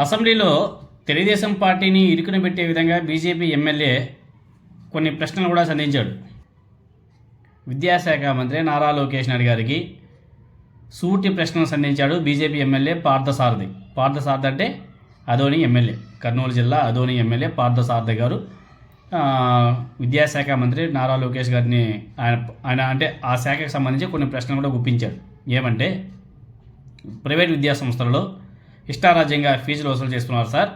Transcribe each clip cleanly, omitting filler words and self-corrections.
అసెంబ్లీలో తెలుగుదేశం పార్టీని ఇరుకున పెట్టే విధంగా బీజేపీ ఎమ్మెల్యే కొన్ని ప్రశ్నలు కూడా సంధించాడు. విద్యాశాఖ మంత్రి నారా లోకేష్ నాయుడు గారికి సూటి ప్రశ్నలు సంధించాడు బీజేపీ ఎమ్మెల్యే పార్థసారథి. పార్థసారథి అంటే అదోని ఎమ్మెల్యే, కర్నూలు జిల్లా అదోని ఎమ్మెల్యే పార్థసారథి గారు విద్యాశాఖ మంత్రి నారా లోకేష్ గారిని ఆయన అంటే ఆ శాఖకు సంబంధించి కొన్ని ప్రశ్నలు కూడా గుప్పించాడు. ఏమంటే, ప్రైవేట్ విద్యా సంస్థలలో ఇష్టారాజ్యంగా ఫీజులు వసూలు చేస్తున్నారు సార్,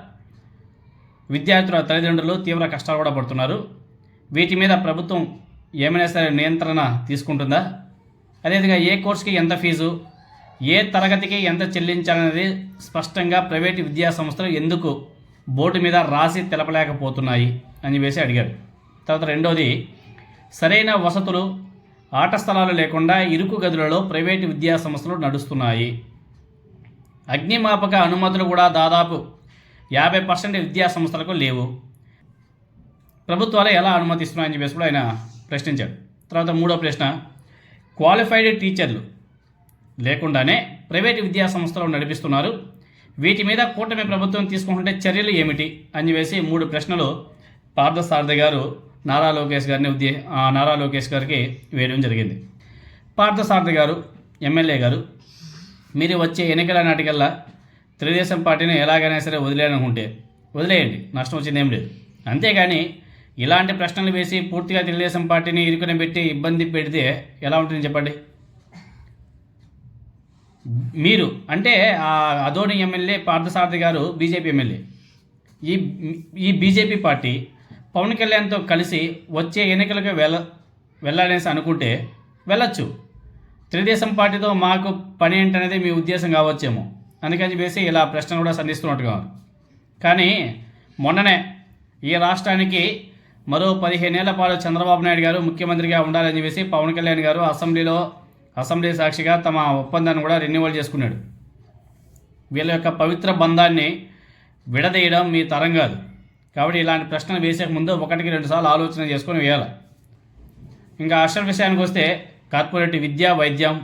విద్యార్థుల తల్లిదండ్రులు తీవ్ర కష్టాలు కూడా పడుతున్నారు, వీటి మీద ప్రభుత్వం ఏమైనా సరే నియంత్రణ తీసుకుంటుందా, అదేవిధంగా ఏ కోర్సుకి ఎంత ఫీజు, ఏ తరగతికి ఎంత చెల్లించాలనేది స్పష్టంగా ప్రైవేటు విద్యా సంస్థలు ఎందుకు బోర్డు మీద రాసి తెలపలేకపోతున్నాయి అని చెప్పేసి అడిగాడు. తర్వాత రెండోది, సరైన వసతులు ఆట స్థలాలు లేకుండా ఇరుకు గదులలో ప్రైవేటు విద్యా సంస్థలు నడుస్తున్నాయి, అగ్నిమాపక అనుమతులు కూడా దాదాపు 50% విద్యా సంస్థలకు లేవు, ప్రభుత్వాలు ఎలా అనుమతిస్తున్నాయని చెప్పేసి కూడా ఆయన ప్రశ్నించాడు. తర్వాత మూడో ప్రశ్న, క్వాలిఫైడ్ టీచర్లు లేకుండానే ప్రైవేటు విద్యా సంస్థలు నడిపిస్తున్నారు, వీటి మీద కూటమి ప్రభుత్వం తీసుకుంటే చర్యలు ఏమిటి అని చెప్పేసి 3 ప్రశ్నలు పార్థసారథి గారు నారా లోకేష్ గారికి వేయడం జరిగింది. పార్థసారథి గారు ఎమ్మెల్యే గారు, మీరు వచ్చే ఎన్నికల నాటికల్లా తెలుగుదేశం పార్టీని ఎలాగైనా సరే వదిలేయాలనుకుంటే వదిలేయండి, నష్టం వచ్చింది ఏం లేదు. అంతేగాని ఇలాంటి ప్రశ్నలు వేసి పూర్తిగా తెలుగుదేశం పార్టీని ఇరుకుని పెట్టి ఇబ్బంది పెడితే ఎలా ఉంటుంది చెప్పండి. మీరు అంటే అదోని ఎమ్మెల్యే పార్థసారథి గారు బీజేపీ ఎమ్మెల్యే, ఈ బీజేపీ పార్టీ పవన్ కళ్యాణ్తో కలిసి వచ్చే ఎన్నికలకు వెళ్ళాలనేసి అనుకుంటే వెళ్ళచ్చు. తెలుగుదేశం పార్టీతో మాకు పని ఏంటనేది మీ ఉద్దేశం కావచ్చేమో, అందుకని చెప్పేసి ఇలా ప్రశ్న కూడా సంధిస్తున్నట్టుగా. కానీ మొన్ననే ఈ రాష్ట్రానికి మరో 15 ఏళ్ల పాటు చంద్రబాబు నాయుడు గారు ముఖ్యమంత్రిగా ఉండాలని చెప్పేసి పవన్ కళ్యాణ్ గారు అసెంబ్లీ సాక్షిగా తమ ఒప్పందాన్ని కూడా రెన్యువల్ చేసుకున్నాడు. వీళ్ళ యొక్క పవిత్ర బంధాన్ని విడదీయడం మీ తరం కాదు. కాబట్టి ఇలాంటి ప్రశ్నలు వేసే ముందు 1-2 సార్లు ఆలోచన చేసుకొని వేయాలి. ఇంకా అసలు విషయానికి వస్తే, కార్పొరేట్ విద్య వైద్యం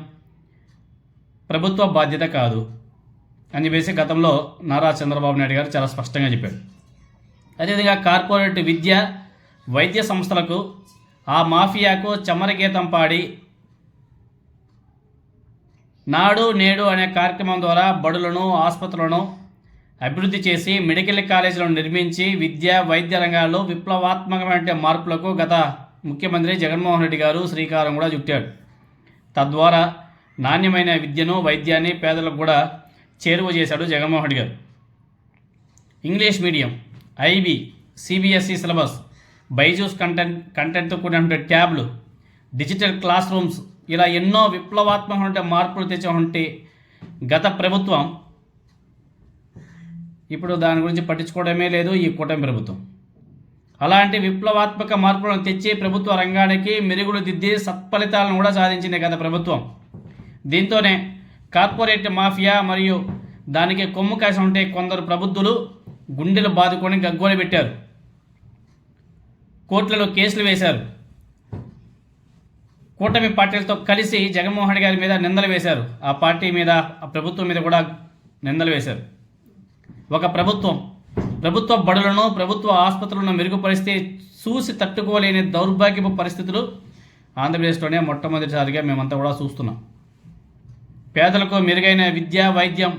ప్రభుత్వ బాధ్యత కాదు అని చెప్పేసి గతంలో నారా చంద్రబాబు నాయుడు గారు చాలా స్పష్టంగా చెప్పాడు. అదేవిధంగా కార్పొరేట్ విద్య వైద్య సంస్థలకు ఆ మాఫియాకు చమరగీతం పాడి నాడు నేడు అనే కార్యక్రమం ద్వారా బడులను ఆసుపత్రులను అభివృద్ధి చేసి మెడికల్ కాలేజీలను నిర్మించి విద్య వైద్య రంగాల్లో విప్లవాత్మకమైన మార్పులకు గత ముఖ్యమంత్రి జగన్మోహన్ రెడ్డి గారు శ్రీకారం కూడా చుట్టాడు. తద్వారా నాణ్యమైన విద్యను వైద్యాన్ని పేదలకు కూడా చేరువ చేశాడు జగన్మోహన్ రెడ్డి గారు. English medium, IB, CBSE syllabus, Byju's కంటెంట్తో కూడినటువంటి ట్యాబ్లు, డిజిటల్ క్లాస్ రూమ్స్, ఇలా ఎన్నో విప్లవాత్మకమైన మార్పులు తెచ్చినటువంటి గత ప్రభుత్వం ఇప్పుడు దాని గురించి పట్టించుకోవడమే లేదు ఈ కూటమి ప్రభుత్వం. అలాంటి విప్లవాత్మక మార్పులను తెచ్చి ప్రభుత్వ రంగానికి మెరుగులు దిద్ది సత్ఫలితాలను కూడా సాధించింది గత ప్రభుత్వం. దీంతోనే కార్పొరేట్ మాఫియా మరియు దానికి కొమ్ము కాసి ఉంటే కొందరు ప్రబుద్ధులు గుండెలు బాదుకొని గగ్గోలు పెట్టారు, కోర్టులలో కేసులు వేశారు, కూటమి పార్టీలతో కలిసి జగన్మోహన్ రెడ్డి గారి మీద నిందలు వేశారు, ఆ పార్టీ మీద ఆ ప్రభుత్వం మీద కూడా నిందలు వేశారు. ఒక ప్రభుత్వ బడులను ప్రభుత్వ ఆసుపత్రులను మెరుగుపరిస్తే చూసి తట్టుకోలేని దౌర్భాగ్యపు పరిస్థితులు ఆంధ్రప్రదేశ్లోనే మొట్టమొదటిసారిగా మేమంతా కూడా చూస్తున్నాం. పేదలకు మెరుగైన విద్య వైద్యం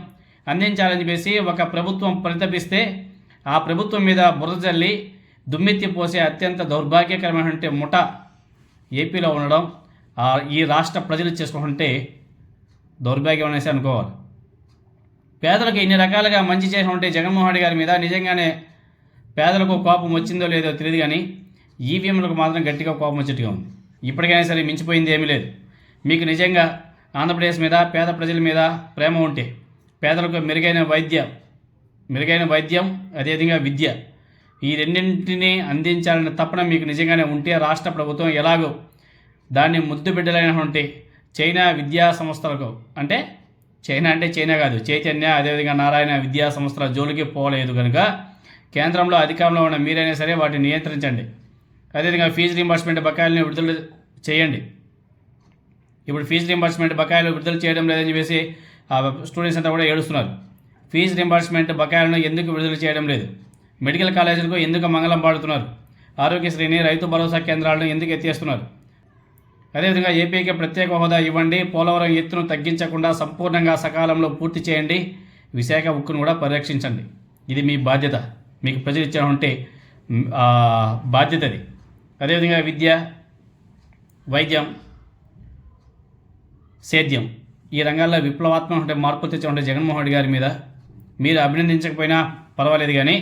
అందించాలని చెప్పేసి ఒక ప్రభుత్వం పరితపిస్తే ఆ ప్రభుత్వం మీద బురద జల్లి దుమ్మెత్తి పోసే అత్యంత దౌర్భాగ్యకరమైనటువంటి ముఠ ఏపీలో ఉండడం ఈ రాష్ట్ర ప్రజలు చేసుకుంటే దౌర్భాగ్యం అనేసి అనుకోవాలి. పేదలకు ఇన్ని రకాలుగా మంచి చేసి ఉంటే జగన్మోహన్ రెడ్డి గారి మీద నిజంగానే పేదలకు కోపం వచ్చిందో లేదో తెలియదు, కానీ ఈవీఎంలకు మాత్రం గట్టిగా కోపం వచ్చేట్టుగా ఉంది. ఇప్పటికైనా సరే మించిపోయింది ఏమీ లేదు. మీకు నిజంగా ఆంధ్రప్రదేశ్ మీద పేద ప్రజల మీద ప్రేమ ఉంటే పేదలకు మెరుగైన వైద్యం అదేవిధంగా విద్య ఈ రెండింటినీ అందించాలనే తపన మీకు నిజంగానే ఉంటే రాష్ట్ర ప్రభుత్వం ఎలాగో దాన్ని ముద్దు బిడ్డలైనటువంటి చైనా విద్యా సంస్థలకు అంటే చైనా కాదు, చైతన్య అదేవిధంగా నారాయణ విద్యా సంస్థల జోలికి పోలేదు కనుక కేంద్రంలో అధికారంలో ఉన్న మీరైనా సరే వాటిని నియంత్రించండి. అదేవిధంగా ఫీజు రీంబర్స్మెంట్ బకాయిలను విడుదల చేయండి. ఇప్పుడు ఫీజు రీంబర్స్మెంట్ బకాయిలు విడుదల చేయడం లేదని చెప్పేసి స్టూడెంట్స్ అంతా కూడా ఏడుస్తున్నారు. ఫీజు రింబర్స్మెంట్ బకాయిలను ఎందుకు విడుదల చేయడం లేదు? మెడికల్ కాలేజీలకు ఎందుకు మంగళం పాడుతున్నారు? ఆరోగ్యశ్రీని, రైతు భరోసా కేంద్రాలను ఎందుకు ఎత్తేస్తున్నారు? అదేవిధంగా ఏపీకి ప్రత్యేక హోదా ఇవ్వండి, పోలవరం ఎత్తును తగ్గించకుండా సంపూర్ణంగా సకాలంలో పూర్తి చేయండి, విశాఖ ఉక్కును కూడా పరిరక్షించండి. ఇది మీ బాధ్యత, మీకు ప్రజలు ఇచ్చారంటే బాధ్యత అది. అదేవిధంగా విద్య, వైద్యం, సేద్యం ఈ రంగాల్లో విప్లవాత్మక మార్పులు తెచ్చిన జగన్మోహన్ రెడ్డి గారి మీద మీరు అభినందించకపోయినా పర్వాలేదు, కానీ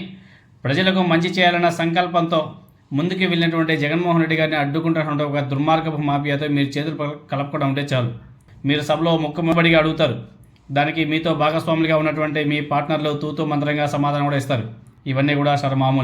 ప్రజలకు మంచి చేయాలన్న సంకల్పంతో ముందుకు వెళ్ళినటువంటి జగన్మోహన్ రెడ్డి గారిని అడ్డుకుంటున్నటువంటి ఒక దుర్మార్గపు మాఫియాతో మీరు చేతులు కలపకుండా ఉంటే చాలు. మీరు సభలో ముక్కుమబడిగా అడుగుతారు, దానికి మీతో భాగస్వాములుగా ఉన్నటువంటి మీ పార్ట్నర్లు తూతూ మంత్రంగా సమాధానం కూడా ఇస్తారు. ఇవన్నీ కూడా మామూలు.